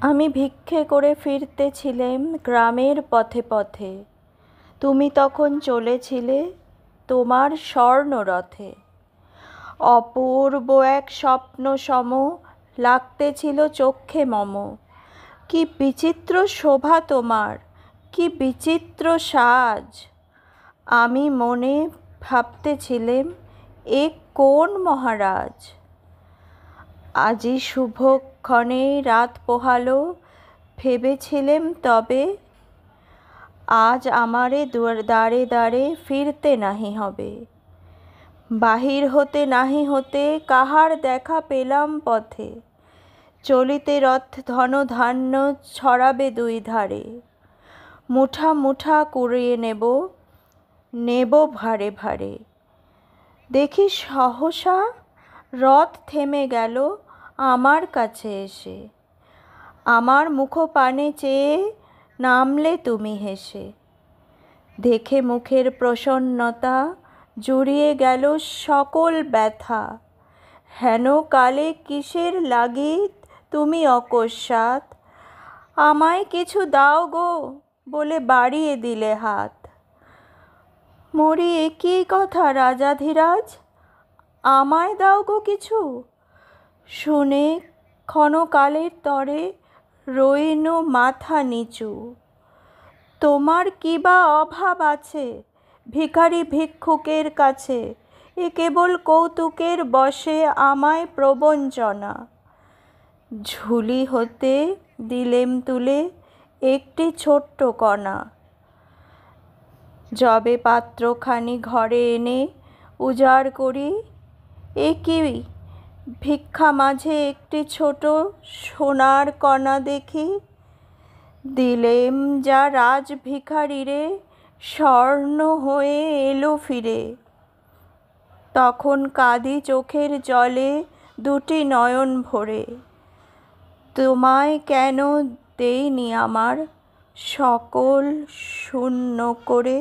আমি ভিক্ষে করে ফিরতেছিলেম গ্রামের পথে পথে। তুমি তখন চলেছিলে তোমার স্বর্ণরথে। অপূর্ব এক স্বপ্ন সম লাগতেছিল চক্ষে মম। কি বিচিত্র শোভা তোমার, কি বিচিত্র সাজ! আমি মনে ভাবতেছিলেম এ কোন মহারাজ। আজি শুভক্ষণে রাত পোহালো, ভেবেছিলেম তবে আজ আমারে দ্বারে দ্বারে ফিরতে নাহি হবে। বাহির হতে নাহি হতে কাহার দেখা পেলাম পথে। চলিতে রথ ধন ধান্য ছড়াবে দুই ধারে। মুঠা মুঠা কুড়িয়ে নেব, নেব ভারে ভারে। দেখি সহসা রথ থেমে গেল আমার কাছে এসে। আমার মুখপানে চেয়ে নামলে তুমি হেসে। দেখে মুখের প্রসন্নতা জুড়িয়ে গেল সকল ব্যথা। হেন কালে কিসের লাগিত তুমি অকস্মাৎ আমায় কিছু দাও গো বলে বাড়িয়ে দিলে হাত। মরি এ কি কথা রাজাধিরাজ, আমায় দাও গো কিছু! শুনে ক্ষণকালের তরে রইনু মাথা নিচু। তোমার কি বা অভাব আছে ভিখারি ভিক্ষুকের কাছে? এ কেবল কৌতুকের বশে আমায় প্রবঞ্চনা। ঝুলি হতে দিলেম তুলে একটি ছোট্ট কণা। যবে পাত্রখানি ঘরে এনে উজাড় করি, এ কি ভিক্ষা মাঝে একটি ছোট সোনার কণা দেখি। দিলেম যা রাজ ভিখারিরে, স্বর্ণ হয়ে এলো ফিরে। তখন কাঁদি চোখের জলে দুটি নয়ন ভরে। তোমায় কেন দেইনি আমার সকল শূন্য করে।